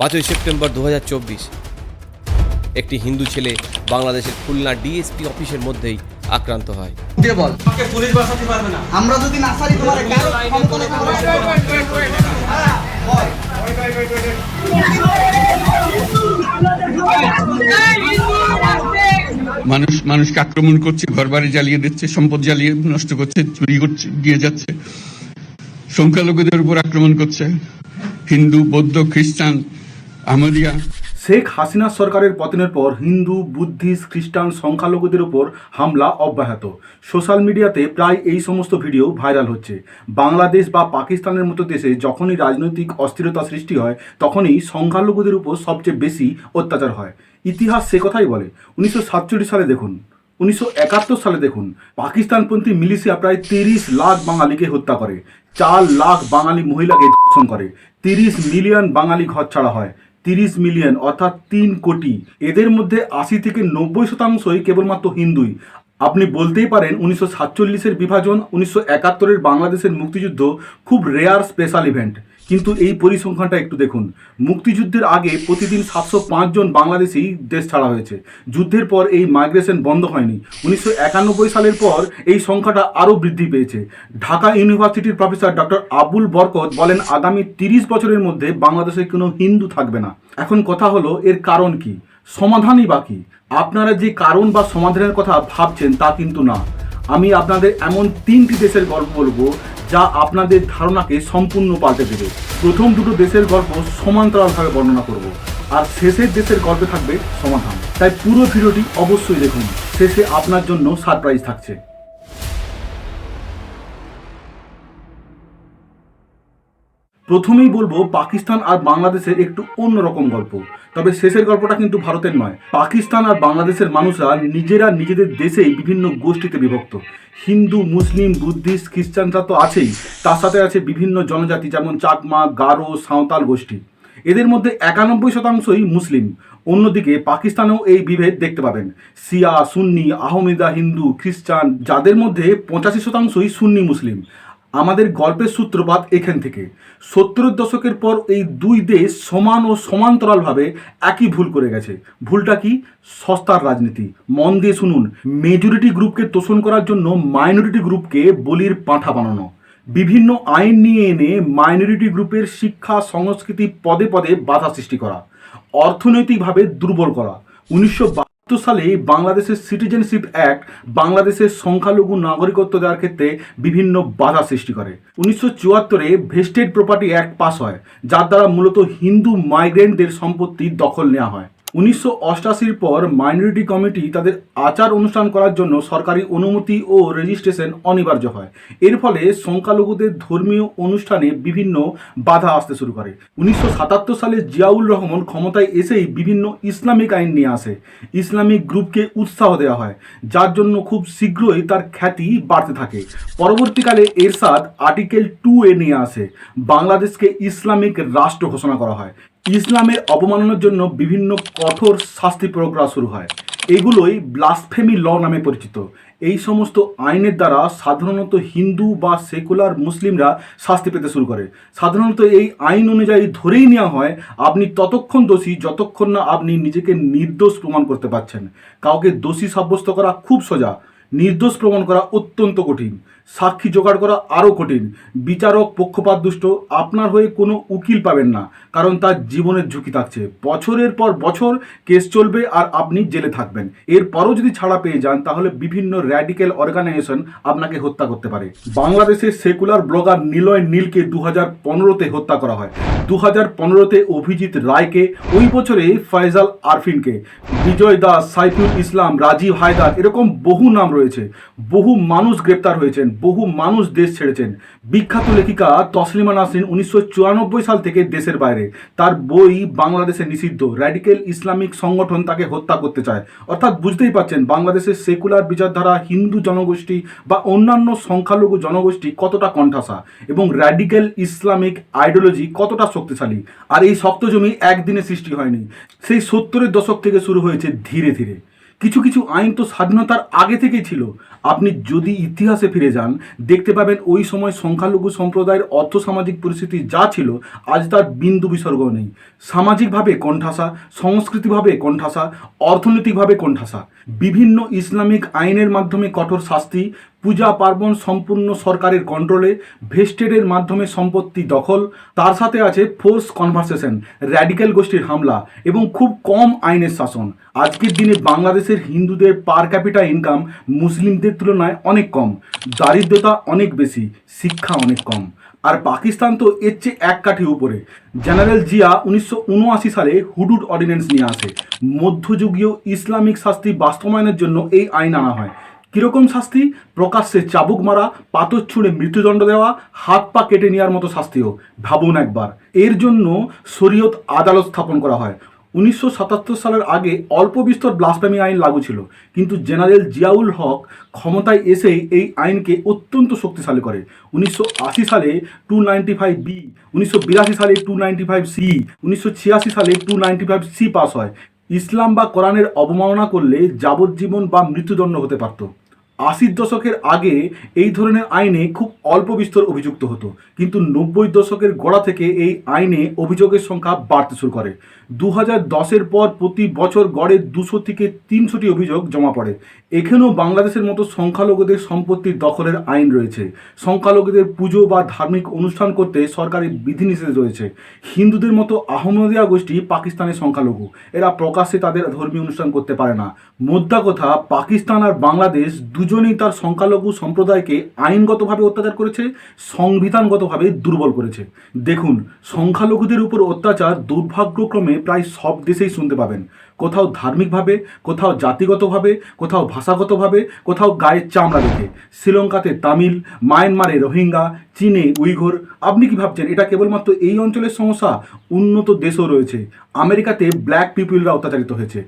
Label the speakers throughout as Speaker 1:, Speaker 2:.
Speaker 1: 5ই September 2024 একটি হিন্দু ছেলে বাংলাদেশের খুলনা ডিএসপি অফিসের মধ্যেই আক্রান্ত হয়।
Speaker 2: বল পুলিশ বাঁচাতে পারবে না, আমরা যদি না সারি তোমার
Speaker 3: মানুষকে আক্রমণ করছে, ঘরবাড়ি জ্বালিয়ে দিচ্ছে, সম্পদ জ্বালিয়ে নষ্ট করছে, চুরি করছে, দিয়ে যাচ্ছে, সংখ্যালঘুদের উপর আক্রমণ করছে, হিন্দু, বৌদ্ধ, খ্রিস্টান, আহমদিয়া।
Speaker 4: শেখ হাসিনা সরকারের পতনের পর হিন্দু, বুদ্ধিস্ট, খ্রিস্টান, সংখ্যালঘুদের উপর হামলা অব্যাহত। সোশ্যাল মিডিয়াতে প্রায় এই সমস্ত ভিডিও ভাইরাল হচ্ছে। বাংলাদেশ বা পাকিস্তানের মতো দেশে যখনই রাজনৈতিক অস্থিরতা সৃষ্টি হয় তখনই সংখ্যালঘুদের উপর সবচেয়ে বেশি অত্যাচার হয়। ইতিহাস সে কথাই বলে। 1947 সালে দেখুন, 1971 সালে দেখুন, পাকিস্তানপন্থী মিলিশিয়া প্রায় 30 লাখ বাঙালিকে হত্যা করে, 4 লাখ বাঙালি মহিলাকে ধর্ষণ করে, 30 মিলিয়ন বাঙালি ঘর ছাড়া হয়, 30 মিলিয়ন অর্থাৎ 3 কোটি। এদের মধ্যে 80 থেকে 90% কেবলমাত্র হিন্দুই। আপনি বলতেই পারেন 1947-এর বিভাজন, 1971-এর বাংলাদেশের মুক্তিযুদ্ধ খুব রেয়ার স্পেশাল ইভেন্ট। কিন্তু এই পরিসংখ্যানটা একটু দেখুন। মুক্তিযুদ্ধের আগে প্রতিদিন 705 জন বাংলাদেশি দেশ ছাড়া হয়েছে। যুদ্ধের পর এই মাইগ্রেশন বন্ধ হয়নি। 1991 সালের পর এই সংখ্যাটা আরও বৃদ্ধি পেয়েছে। ঢাকা ইউনিভার্সিটির প্রফেসর ডক্টর আবুল বরকত বলেন আগামী 30 বছরের মধ্যে বাংলাদেশে কোনো হিন্দু থাকবে না। এখন কথা হলো এর কারণ কি, সমাধানই বাকি। আপনারা যে কারণ বা সমাধানের কথা ভাবছেন তা কিন্তু না। আমি আপনাদের এমন 3টি দেশের গল্প বলবো যা আপনাদের ধারণাকে সম্পূর্ণ পাল্টে দেবে। প্রথম দুটো দেশের গল্প সমান্তরালভাবে বর্ণনা করব, আর শেষের দেশের গল্পে থাকবে সমাধান। তাই পুরো ভিডিওটি অবশ্যই দেখুন, শেষে আপনার জন্য সারপ্রাইজ থাকছে। প্রথমেই বলবো পাকিস্তান আর বাংলাদেশের একটু অন্যরকম গল্প, তবে শেষের গল্পটা কিন্তু ভারতের নয়। পাকিস্তান আর বাংলাদেশের মানুষরা নিজেরা নিজেদের দেশেই বিভিন্ন গোষ্ঠীতে বিভক্ত। হিন্দু, মুসলিম, বুদ্ধিস্ট, খ্রিস্টানরা তো আছেই, তার সাথে আছে বিভিন্ন জনজাতি যেমন চাকমা, গারো, সাঁওতাল গোষ্ঠী। এদের মধ্যে 91%ই মুসলিম। অন্যদিকে পাকিস্তানেও এই বিভেদ দেখতে পাবেন। শিয়া, সুন্নি, আহমেদা, হিন্দু, খ্রিস্টান, যাদের মধ্যে 85%ই সুন্নি মুসলিম। আমাদের গল্পের সূত্রপাত এখান থেকে। 70-এর দশকের পর এই দুই দেশ সমান ও সমান্তরালভাবে একই ভুল করে গেছে। ভুলটা কি? সস্তার রাজনীতি। মন দিয়ে শুনুন। মেজরিটি গ্রুপকে তোষণ করার জন্য মাইনরিটি গ্রুপকে বলির পাঁঠা বানানো, বিভিন্ন আইন নিয়ে এনে মাইনরিটি গ্রুপের শিক্ষা, সংস্কৃতি পদে পদে বাধা সৃষ্টি করা, অর্থনৈতিকভাবে দুর্বল করা। 1972 সালে বাংলাদেশের সিটিজেনশিপ অ্যাক্ট বাংলাদেশের সংখ্যালঘু নাগরিকত্ব দেওয়ার ক্ষেত্রে বিভিন্ন বাধা সৃষ্টি করে। 1974-এ ভেস্টেড প্রপার্টি অ্যাক্ট পাস হয়, যার দ্বারা মূলত হিন্দু মাইগ্রেন্টদের সম্পত্তি দখল নেওয়া হয়। 1988-র পর মাইনরিটি কমিটি তাদের আচার অনুষ্ঠান করার জন্য সরকারি অনুমতি ও রেজিস্ট্রেশন অনিবার্য হয়। এর ফলে সংখ্যালঘুদের ধর্মীয় অনুষ্ঠানে বিভিন্ন বাধা আসতে শুরু করে। 1977 সালে জিয়াউর রহমান ক্ষমতায় এসেই বিভিন্ন ইসলামিক আইন নিয়ে আসে। ইসলামিক গ্রুপকে উৎসাহ দেওয়া হয়, যার জন্য খুব শীঘ্রই তার খ্যাতি বাড়তে থাকে। পরবর্তীকালে এরশাদ আর্টিকেল 2A নিয়ে আসে, বাংলাদেশকে ইসলামিক রাষ্ট্র ঘোষণা করা হয়। ইসলামের অবমাননার জন্য বিভিন্ন কঠোর শাস্তি প্রয়োগ করা শুরু হয়। এগুলোই ব্লাসফেমি ল নামে পরিচিত। এই সমস্ত আইনের দ্বারা সাধারণত হিন্দু বা সেকুলার মুসলিমরা শাস্তি পেতে শুরু করে। সাধারণত এই আইন অনুযায়ী ধরেই নেওয়া হয় আপনি ততক্ষণ দোষী যতক্ষণ না আপনি নিজেকে নির্দোষ প্রমাণ করতে পারছেন। কাউকে দোষী সাব্যস্ত করা খুব সোজা, নির্দোষ প্রমাণ করা অত্যন্ত কঠিন। সাক্ষী জোগাড় করা আরও কঠিন। বিচারক পক্ষপাতদুষ্ট, আপনার হয়ে কোনো উকিল পাবেন না, কারণ তার জীবনের ঝুঁকি থাকছে। বছরের পর বছর কেস চলবে আর আপনি জেলে থাকবেন। এরপরও যদি ছাড়া পেয়ে যান তাহলে বিভিন্ন র্যাডিক্যাল অর্গানাইজেশন আপনাকে হত্যা করতে পারে। বাংলাদেশের সেকুলার ব্লগার নিলয় নীলকে 2015-তে হত্যা করা হয়। 2015-তে অভিজিৎ রায়কে, ওই বছরে ফয়জাল আরফিনকে, বিজয় দাস, সাইফুল ইসলাম, রাজীব হায়দার, এরকম বহু নাম রয়েছে। বহু মানুষ গ্রেপ্তার হয়েছেন, বহু মানুষ দেশ ছেড়েছেন। বিখ্যাত লেখিকা তসলিমা নাসরিন 1994 সাল থেকে দেশের বাইরে। তার বই বাংলাদেশে নিষিদ্ধ। র্যাডিক্যাল ইসলামিক সংগঠন তাকে হত্যা করতে চায়। অর্থাৎ বুঝতেই পারছেন বাংলাদেশের সেকুলার বিচারধারা হিন্দু জনগোষ্ঠী বা অন্যান্য সংখ্যালঘু জনগোষ্ঠী কতটা কণ্ঠাসা এবং র্যাডিক্যাল ইসলামিক আইডিওলজি কতটা শক্তিশালী। আর এই শক্ত জমি একদিনে সৃষ্টি হয়নি, সেই 70-এর দশক থেকে শুরু হয়েছে ধীরে ধীরে। কিছু কিছু আইন তো স্বাধীনতার আগে থেকেই ছিল। আপনি যদি ইতিহাসে ফিরে যান দেখতে পাবেন ওই সময় সংখ্যালঘু সম্প্রদায়ের অর্থসামাজিক পরিস্থিতি যা ছিল আজ তার বিন্দু বিসর্গ নেই। সামাজিকভাবে কোণঠাসা, সংস্কৃতিভাবে কোণঠাসা, অর্থনৈতিকভাবে কোণঠাসা। বিভিন্ন ইসলামিক আইনের মাধ্যমে কঠোর শাস্তি, পূজা পার্বণ সম্পূর্ণ সরকারের কন্ট্রোলে, ভেস্টেডের মাধ্যমে সম্পত্তি দখল, তার সাথে আছে ফোর্স কনভার্সেশন, র্যাডিক্যাল গোষ্ঠীর হামলা এবং খুব কম আইনের শাসন। আজকের দিনে বাংলাদেশের হিন্দুদের পার ক্যাপিটা ইনকাম মুসলিমদের তুলনায় অনেক কম, দারিদ্রতা অনেক বেশি, শিক্ষা অনেক কম। আর পাকিস্তান তো এর চেয়ে এক কাঠি উপরে। জেনারেল জিয়া 1979 সালে হুডুড অর্ডিন্যান্স নিয়ে আসে। মধ্যযুগীয় ইসলামিক শাস্তি বাস্তবায়নের জন্য এই আইন আনা হয়। কীরকম শাস্তি? প্রকাশ্যে চাবুক মারা, পাথর ছুঁড়ে মৃত্যুদণ্ড দেওয়া, হাত পা কেটে নেওয়ার মতো শাস্তিও। ভাবুন একবার। এর জন্য শরীয়ত আদালত স্থাপন করা হয়। 1977 সালের আগে অল্প বিস্তর ব্লাসফেমি আইন লাগু ছিল, কিন্তু জেনারেল জিয়াউল হক ক্ষমতায় এসেই এই আইনকে অত্যন্ত শক্তিশালী করে। 1980 সালে 295B, 1982 সালে 295C, 1986 সালে 295C পাস হয়। ইসলাম বা কোরআনের অবমাননা করলে যাবজ্জীবন বা মৃত্যুদণ্ড হতে পারত। 80 দশকের আগে এই ধরনের আইনে খুব অল্প বিস্তর অভিযুক্ত হতো, কিন্তু 90 দশকের গোড়া থেকে এই আইনে অভিযোগের সংখ্যা বাড়তে শুরু করে। 2010-এর পর প্রতি বছর গড়ে 200 থেকে 300টি অভিযোগ জমা পড়ে। এখানেও বাংলাদেশের মতো সংখ্যালঘুদের সম্পত্তির দখলের আইন রয়েছে। সংখ্যালঘুদের পুজো বা ধার্মিক অনুষ্ঠান করতে সরকারি বিধিনিষেধ রয়েছে। হিন্দুদের মতো আহমদিয়া গোষ্ঠী পাকিস্তানের সংখ্যালঘু, এরা প্রকাশ্যে তাদের ধর্মীয় অনুষ্ঠান করতে পারে না। মোদ্দা কথা, পাকিস্তান আর বাংলাদেশ দুজনেই তার সংখ্যালঘু সম্প্রদায়কে আইনগতভাবে অত্যাচার করেছে, সংবিধানগতভাবে দুর্বল করেছে। দেখুন, সংখ্যালঘুদের উপর অত্যাচার দুর্ভাগ্যক্রমে প্রায় সব দেশেই শুনতে পাবেন। কোথাও ধার্মিকভাবে, কোথাও জাতিগতভাবে, কোথাও ভাষাগতভাবে, কোথাও গায়ের চামড়া দেখে। শ্রীলঙ্কাতে তামিল, মায়ানমারে রোহিঙ্গা, চীনে উইঘুর। আপনি কি ভাবছেন এটা কেবলমাত্র এই অঞ্চলের সমস্যা? উন্নত দেশও রয়েছে। আমেরিকাতে ব্ল্যাক পিপুলরা অত্যাচারিত হয়েছে,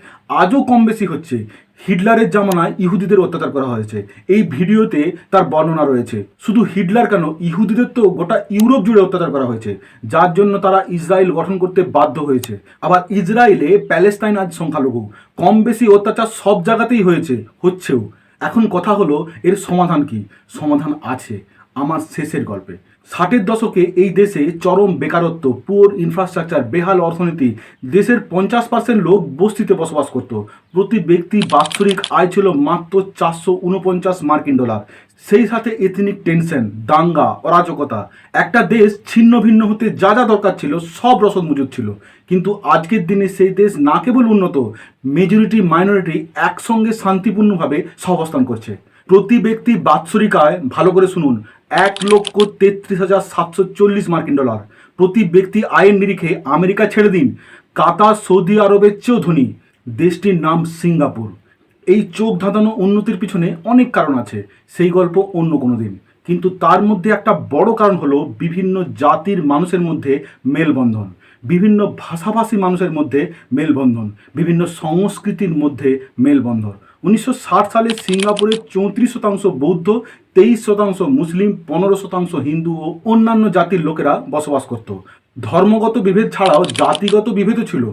Speaker 4: আজও কম বেশি হচ্ছে। হিটলারের জামানায় ইহুদিদের অত্যাচার করা হয়েছে, এই ভিডিওতে তার বর্ণনা রয়েছে। শুধু হিটলার কেন, ইহুদিদের তো গোটা ইউরোপ জুড়ে অত্যাচার করা হয়েছে, যার জন্য তারা ইসরায়েল গঠন করতে বাধ্য হয়েছে। আবার ইসরায়েলে প্যালেস্তাইন আজ সংখ্যালঘু। কম বেশি অত্যাচার সব জায়গাতেই হয়েছে, হচ্ছেও। এখন কথা হলো এর সমাধান কি? সমাধান আছে আমার শেষের গল্পে। 60-এর দশকে এই দেশে চরম বেকারত্ব, পুয়ার ইনফ্রাস্ট্রাকচার, বেহাল অর্থনীতি। দেশের 50% লোক বস্তিতে বসবাস করত। প্রতি ব্যক্তি বাৎসরিক আয় ছিল মাত্র $449। সেই সাথে এথনিক টেনশন, দাঙ্গা, অরাজকতা। একটা দেশ ছিন্ন ভিন্ন হতে যা যা দরকার ছিল সব রসদ মজুদ ছিল। কিন্তু আজকের দিনে সেই দেশ না কেবল উন্নত, মেজরিটি মাইনরিটি একসঙ্গে শান্তিপূর্ণভাবে সহাবস্থান করছে। প্রতি ব্যক্তি বাৎসরিক আয়, ভালো করে শুনুন, $1,33,740। প্রতি ব্যক্তি আয়ের নিরিখে আমেরিকা ছেড়ে দিন, কাতার, সৌদি আরবের চেয়েও ধনী। দেশটির নাম সিঙ্গাপুর। এই চোখ ধাঁধানো উন্নতির পিছনে অনেক কারণ আছে, সেই গল্প অন্য কোনো দিন। কিন্তু তার মধ্যে একটা বড় কারণ হলো বিভিন্ন জাতির মানুষের মধ্যে মেলবন্ধন, বিভিন্ন ভাষাভাষী মানুষের মধ্যে মেলবন্ধন, বিভিন্ন সংস্কৃতির মধ্যে মেলবন্ধন। 1960 সালে সিঙ্গাপুরে 34% বৌদ্ধ, 23% মুসলিম, 15% হিন্দু ও অন্যান্য জাতির লোকেরা বসবাস করত। ধর্মগত বিভেদ ছাড়াও জাতিগত বিভেদও ছিল।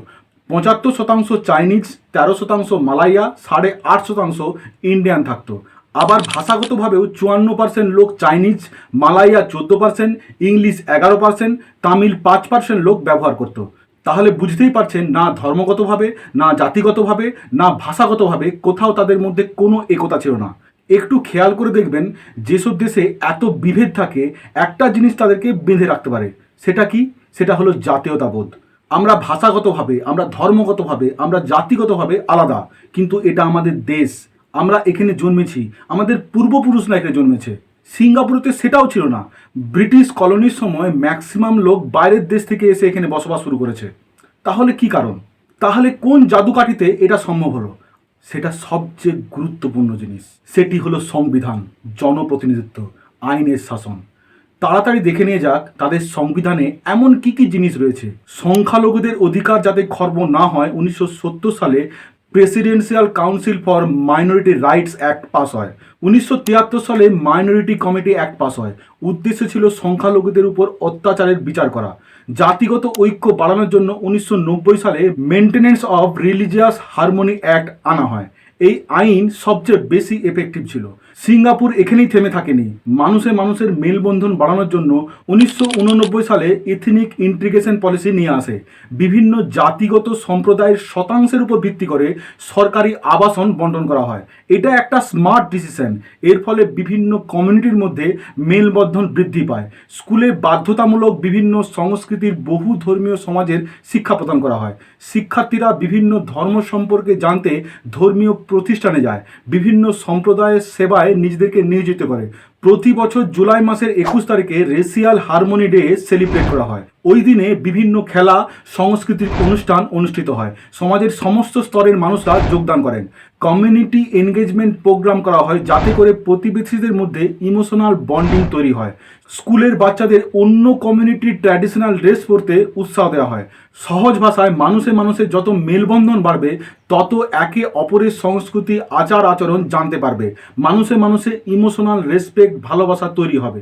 Speaker 4: 75% চাইনিজ, 13% মালাইয়া, 8.5% ইন্ডিয়ান থাকতো। আবার ভাষাগতভাবেও 54% লোক চাইনিজ, মালাইয়া 14%, ইংলিশ 11%, তামিল 5% লোক ব্যবহার করত। তাহলে বুঝতেই পারছেন, না ধর্মগতভাবে, না জাতিগতভাবে, না ভাষাগতভাবে কোথাও তাদের মধ্যে কোনো একতা ছিল না। একটু খেয়াল করে দেখবেন, যেসব দেশে এত বিভেদ থাকে একটা জিনিস তাদেরকে বেঁধে রাখতে পারে। সেটা কি? সেটা হলো জাতীয়তাবোধ। আমরা ভাষাগতভাবে, আমরা ধর্মগতভাবে, আমরা জাতিগতভাবে আলাদা, কিন্তু এটা আমাদের দেশ, আমরা এখানে জন্মেছি, আমাদের পূর্বপুরুষরা এখানে জন্মেছে। সিঙ্গাপুরেতে সেটাও ছিল না। ব্রিটিশ কলোনির সময় ম্যাক্সিমাম লোক বাইরের দেশ থেকে এসে এখানে বসবাস শুরু করেছে। তাহলে কি কারণ? তাহলে কোন জাদুকাঠিতে এটা সম্ভব হলো? সেটা সবচেয়ে গুরুত্বপূর্ণ জিনিস, সেটি হলো সংবিধান, জনপ্রতিনিধিত্ব, আইনের শাসন। তাড়াতাড়ি দেখে নিয়ে যাক তাদের সংবিধানে এমন কি কি জিনিস রয়েছে। সংখ্যালঘুদের অধিকার যাতে খর্ব না হয়, 1970 সালে presidential council for minority rights act pass হয়। 1973 সালে মাইনরিটি কমিটি অ্যাক্ট পাস হয়। উদ্দেশ্য ছিল সংখ্যালঘুদের উপর অত্যাচারের বিচার করা। জাতিগত ঐক্য বাড়ানোর জন্য 1990 সালে maintenance of religious harmony act আনা হয়। এই আইন সবচেয়ে বেশি এফেক্টিভ ছিল। সিঙ্গাপুর এখানেই থেমে থাকেনি, মানুষের মেলবন্ধন বাড়ানোর জন্য 1989 সালে এথনিক ইন্টিগ্রেশন পলিসি নিয়ে আসে। বিভিন্ন জাতিগত সম্প্রদায়ের শতাংশের উপর ভিত্তি করে সরকারি আবাসন বন্টন করা হয়। এটা একটা স্মার্ট ডিসিশন। এর ফলে বিভিন্ন কমিউনিটির মধ্যে মেলবন্ধন বৃদ্ধি পায়। স্কুলে বাধ্যতামূলক বিভিন্ন সংস্কৃতির বহু ধর্মীয় সমাজের শিক্ষা প্রদান করা হয়। শিক্ষার্থীরা বিভিন্ন ধর্ম সম্পর্কে জানতে ধর্মীয় প্রতিষ্ঠানে যায়, বিভিন্ন সম্প্রদায়ের সেবায় নিজেদেরকে নিয়োজিত করে। প্রতি বছর জুলাই মাসের 21 তারিখে রেসিয়াল হারমোনি ডে সেলিব্রেট করা হয়। ওই দিনে বিভিন্ন খেলা, সাংস্কৃতিক অনুষ্ঠান অনুষ্ঠিত হয়। সমাজের সমস্ত স্তরের মানুষরা যোগদান করেন। কমিউনিটি এনগেজমেন্ট প্রোগ্রাম করা হয় যাতে করে প্রতিবেশীদের মধ্যে ইমোশনাল বন্ডিং তৈরি হয়। স্কুলের বাচ্চাদের অন্য কমিউনিটির ট্র্যাডিশনাল ড্রেস পরতে উৎসাহ দেওয়া হয়। সহজ ভাষায় মানুষের যত মেলবন্ধন বাড়বে তত একে অপরের সংস্কৃতি, আচার আচরণ জানতে পারবে। মানুষে ইমোশনাল রেসপেক্ট, ভালোবাসা তৈরি হবে।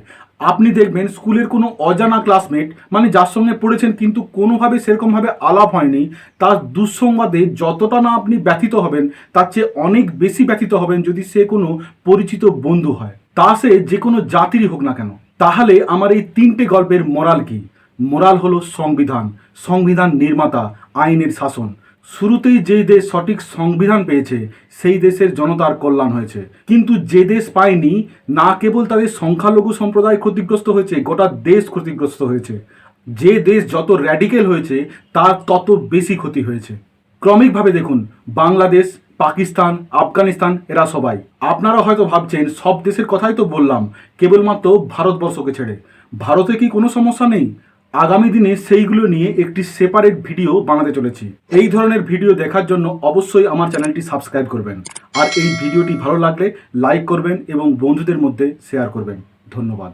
Speaker 4: আপনি দেখবেন স্কুলের কোনো অজানা ক্লাসমেট, মানে যার সঙ্গে পড়েছেন কিন্তু কোনোভাবে সেরকমভাবে আলাপ হয়নি, তার দুঃসংবাদে যতটা না আপনি ব্যথিত হবেন তার চেয়ে অনেক বেশি ব্যথিত হবেন যদি সে কোনো পরিচিত বন্ধু হয়, তা সে যে কোনো জাতিরই হোক না কেন। তাহলে আমার এই 3টে গল্পের মোরাল কি? মোরাল হলো সংবিধান নির্মাতা, আইনের শাসন। শুরুতেই যে দেশ সঠিক সংবিধান পেয়েছে সেই দেশের জনতার কল্যাণ হয়েছে। কিন্তু যে দেশ পায়নি, না কেবল তাদের সংখ্যালঘু সম্প্রদায় ক্ষতিগ্রস্ত হয়েছে, গোটা দেশ ক্ষতিগ্রস্ত হয়েছে। যে দেশ যত র্যাডিক্যাল হয়েছে তার তত বেশি ক্ষতি হয়েছে। ক্রমিকভাবে দেখুন, বাংলাদেশ, পাকিস্তান, আফগানিস্তান, এরা সবাই। আপনারা হয়তো ভাবছেন সব দেশের কথাই তো বললাম, কেবলমাত্র ভারতবর্ষকে ছেড়ে। ভারতে কি কোনো সমস্যা নেই? আগামী দিনে সেইগুলো নিয়ে একটি সেপারেট ভিডিও বানাতে চলেছি। এই ধরনের ভিডিও দেখার জন্য অবশ্যই আমার চ্যানেলটি সাবস্ক্রাইব করবেন। আর এই ভিডিওটি ভালো লাগলে লাইক করবেন এবং বন্ধুদের মধ্যে শেয়ার করবেন। ধন্যবাদ।